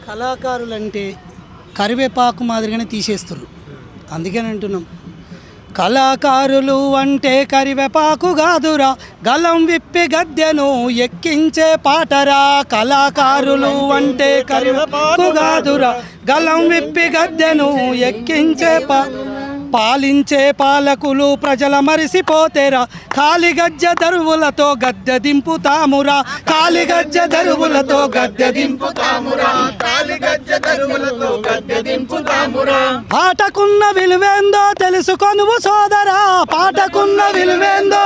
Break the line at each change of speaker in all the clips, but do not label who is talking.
కళాకారులంటే కరివేపాకు మాదిరిగానే తీసేస్తారు. అందుకని అంటున్నాం, కళాకారులు అంటే కరివేపాకు కాదురా, గలం విప్పి గద్దెను ఎక్కించే పాటరా. కళాకారులు అంటే కరివేపాకు కాదురా, గలం విప్పి గద్దెను ఎక్కించే పాలించే పాలకులు ప్రజల మరిసిపోతేరా, ఖాళీ గజ్జ దరువులతో గద్దె దింపుతామురా. ఖాళీ గజ్జ దరువులతో గద్దె దింపుతామురా. పాటకున్న విలువేందో తెలుసుకొనువు సోదరా, పాటకున్న విలువేందో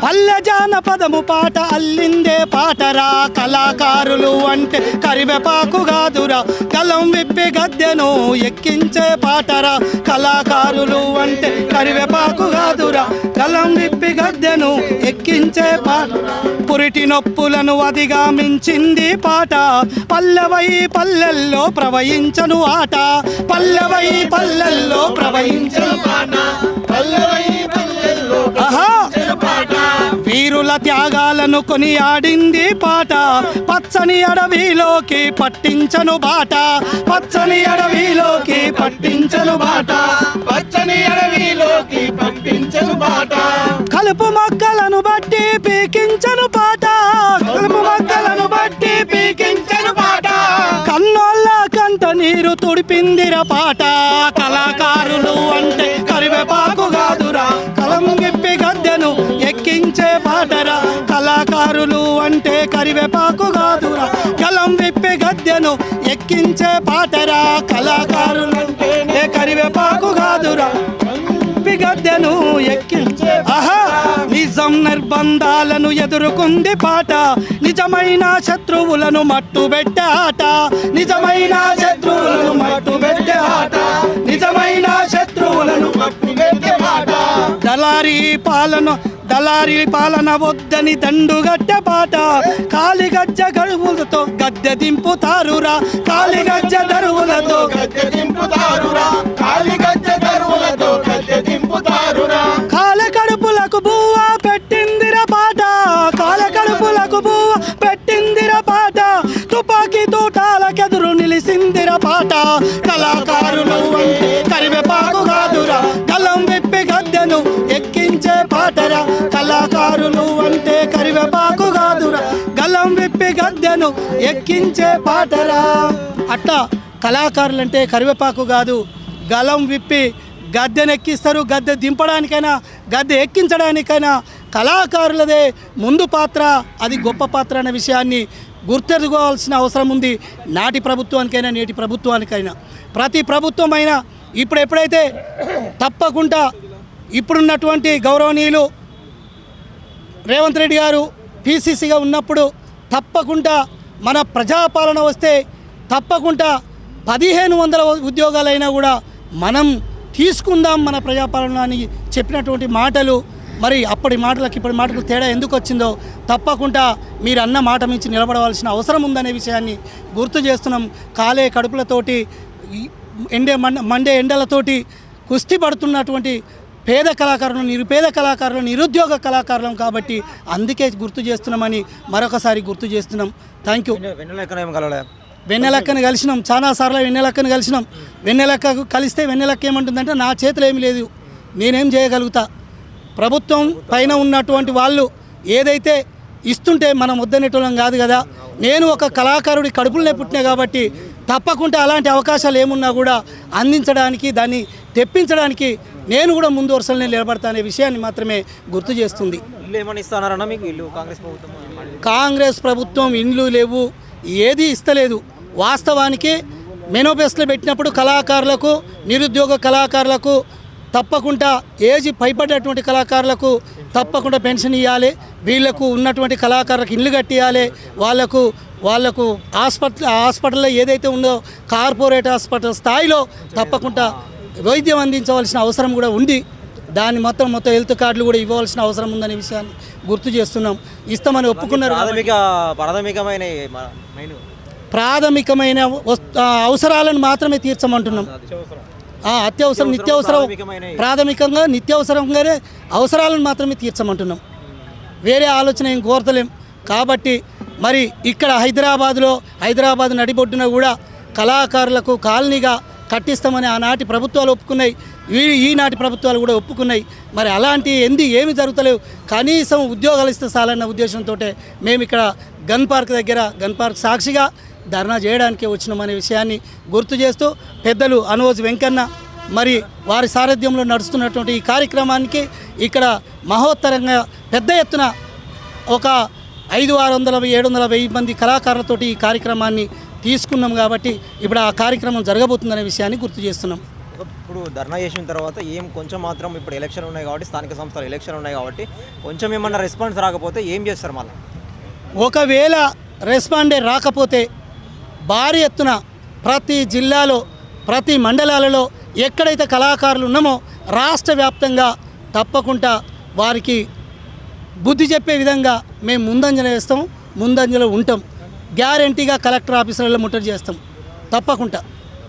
పల్లె జానపదము పాట అల్లిందే పాటరా. కళాకారులు అంటే కరివేపాకు కాదురా, కలం విప్పి గద్దెను ఎక్కించే పాటరా. కళాకారులు అంటే కరివేపాకు కాదురా, కలం విప్పి గద్దెను ఎక్కించే పాట. పురిటి నొప్పులను అదిగా మించింది పాట, పల్లెవై పల్లెల్లో ప్రవహించను ఆట. పల్లెవై పల్లెల్లో ప్రవహించను పాట. వీరుల త్యాగాలను కొనియాడింది పాట, పచ్చని అడవిలోకి పట్టించను బాట. పచ్చని అడవిలోకి పట్టించను బాట. పచ్చని అడవిలోకి పట్టించను బాట. కలుపు మొక్కలను బట్టి పీకించను పాట. కలుపు మొక్కలను బట్టి పీకించను పాట. కన్నోళ్ళ కంట నీరు తుడిపిందిర పాట. కళాకారులు అంటే కరివేపాకు కాదురా, కలం విప్పి గద్దెను ఎక్కించే పాటరా. కళాకారులు అంటే కరివేపాకు కాదురా, కలం విప్పి గద్దెను ఎక్కించే పాటరా. కళాకారులు అంటే కరివేపాకు కాదురా, గద్దెను ఎక్కించే. నిజం నిర్బంధాలను ఎదుర్కొంది పాట, నిజమైన శత్రువులను మట్టు పెట్టే ఆట. నిజమైన శత్రువులను మట్టు పెట్టే ఆట. నిజమైన శత్రువులను మట్టు పెట్టే ఆట. దళారీ పాలన వద్దని దండుగట్టె పాట, కాలిగజ్జ గడువులతో గద్దె దింపుతారురా. కాలిగజ్జ దరువులతో గద్దె దింపుతారురా. కాలిగజ్జ దరువులతో గద్దె దింపుతారురా. కాల కడుపులకు బువ్వ పెట్టిందిర పాట. కాల కడుపులకు బువ్వ పెట్టిందిర పాట. తుపాకీ తోటాలకెదురు నిలిసిందిర పాట. కళాకారులు అంటే కరివేపాకు కాదురా, కలం విప్పి గద్దెను ఎక్కించే పాటరా. కళాకారులు అంటే కరివేపాకు కాదురా, గలం విప్పి గద్దెను ఎక్కించే పాటరా. అట్లా కళాకారులు అంటే కరివేపాకు కాదు, గలం విప్పి గద్దెనెక్కిస్తారు. గద్దె దింపడానికైనా గద్దె ఎక్కించడానికైనా కళాకారులదే ముందు పాత్ర. అది గొప్ప పాత్ర అనే విషయాన్ని గుర్తెరుగుకోవాల్సిన అవసరం ఉంది. నాటి ప్రభుత్వానికైనా నేటి ప్రభుత్వానికైనా. ప్రతి ప్రభుత్వమైనా ఎప్పుడైతే తప్పకుండా ఇప్పుడున్నటువంటి గౌరవనీయులు రేవంత్ రెడ్డి గారు పిసిసిగా ఉన్నప్పుడు తప్పకుండా మన ప్రజాపాలన వస్తే తప్పకుండా 1500 ఉద్యోగాలైనా కూడా మనం తీసుకుందాం మన ప్రజాపాలన అని చెప్పినటువంటి మాటలు, మరి అప్పటి మాటలకు ఇప్పటి మాటలకు తేడా ఎందుకు వచ్చిందో తప్పకుండా మీరు అన్న మాట మించి నిలబడవలసిన అవసరం ఉందనే విషయాన్ని గుర్తు చేస్తున్నాం. కాలే కడుపులతోటి మండే ఎండలతోటి కుస్తీ పడుతున్నటువంటి పేద కళాకారులు, నిరుపేద కళాకారులు, నిరుద్యోగ కళాకారులం కాబట్టి అందుకే గుర్తు చేస్తున్నామని మరొకసారి గుర్తు చేస్తున్నాం. Thank you. వెన్నెలక్కను కలిసినాం, చాలాసార్లు వెన్నెలక్కను కలిసినాం. వెన్నెలక్కకు కలిస్తే వెన్నెలక్క ఏమంటుందంటే, నా చేతిలో ఏమి లేదు, నేనేం చేయగలుగుతా. ప్రభుత్వం పైన ఉన్నటువంటి వాళ్ళు ఏదైతే ఇస్తుంటే మనం వద్దనేటోళ్ళం కాదు కదా. నేను ఒక కళాకారుడి కడుపులనే పుట్టినా కాబట్టి తప్పకుండా అలాంటి అవకాశాలు ఏమున్నా కూడా అందించడానికి, దాన్ని తెప్పించడానికి నేను కూడా ముందు వరుసలనే నిలబడతా అనే విషయాన్ని మాత్రమే గుర్తు చేస్తుంది. కాంగ్రెస్ ప్రభుత్వం ఇండ్లు లేవు, ఏది ఇస్తలేదు. వాస్తవానికి మేనిఫెస్టోలో పెట్టినప్పుడు కళాకారులకు, నిరుద్యోగ కళాకారులకు తప్పకుండా ఏజ్ పైపడ్డటువంటి కళాకారులకు తప్పకుండా పెన్షన్ ఇవ్వాలి. వీళ్లకు ఉన్నటువంటి కళాకారులకు ఇల్లు కట్టియాలి. వాళ్ళకు హాస్పిటల్లో ఏదైతే ఉందో కార్పొరేట్ హాస్పిటల్ స్థాయిలో తప్పకుండా వైద్యం అందించవలసిన అవసరం కూడా ఉంది. దాన్ని మొత్తం హెల్త్ కార్డులు కూడా ఇవ్వవలసిన అవసరం ఉందనే విషయాన్ని గుర్తు చేస్తున్నాం. ఇస్తామని ఒప్పుకున్నారు. ప్రాథమికమైన అవసరాలను మాత్రమే తీర్చమంటున్నాం. అత్యవసరం, నిత్యావసరం, ప్రాథమికంగా నిత్యావసరంగానే అవసరాలను మాత్రమే తీర్చమంటున్నాం. వేరే ఆలోచన ఏం కోరతలేం. కాబట్టి మరి ఇక్కడ హైదరాబాద్ నడిబొడ్డున కూడా కళాకారులకు కాలనీగా కట్టిస్తామని ఆనాటి ప్రభుత్వాలు ఒప్పుకున్నాయి, ఈనాటి ప్రభుత్వాలు కూడా ఒప్పుకున్నాయి. మరి అలాంటి ఏమి జరుగుతలేవు. కనీసం ఉద్యోగాలు ఇస్తే చాలన్న ఉద్దేశంతో మేము ఇక్కడ గన్ పార్క్ సాక్షిగా ధర్నా చేయడానికి వచ్చినామనే విషయాన్ని గుర్తు చేస్తూ పెద్దలు అనోజ్ వెంకన్న మరి వారి సారథ్యంలో నడుస్తున్నటువంటి ఈ కార్యక్రమానికి ఇక్కడ మహోత్తరంగా పెద్ద ఎత్తున ఒక 500-600-700 మంది కళాకారులతోటి ఈ కార్యక్రమాన్ని తీసుకున్నాం కాబట్టి ఇప్పుడు ఆ కార్యక్రమం జరగబోతుందనే విషయాన్ని గుర్తు చేస్తున్నాం.
ఇప్పుడు ధర్నా చేసిన తర్వాత కొంచెం మాత్రం ఇప్పుడు ఎలక్షన్ ఉన్నాయి కాబట్టి, స్థానిక సంస్థలు ఎలక్షన్ ఉన్నాయి కాబట్టి కొంచెం ఏమన్నా రెస్పాన్స్ రాకపోతే ఏం చేస్తారు మళ్ళీ?
ఒకవేళ రెస్పాండే రాకపోతే భారీ ఎత్తున ప్రతి జిల్లాలో ప్రతి మండలాలలో ఎక్కడైతే కళాకారులు ఉన్నామో రాష్ట్ర వ్యాప్తంగా తప్పకుండా వారికి బుద్ధి చెప్పే విధంగా మేము ముందంజలో ఉంటాం. గ్యారంటీగా కలెక్టర్ ఆఫీసులలో ముట్టడి చేస్తాం తప్పకుండా.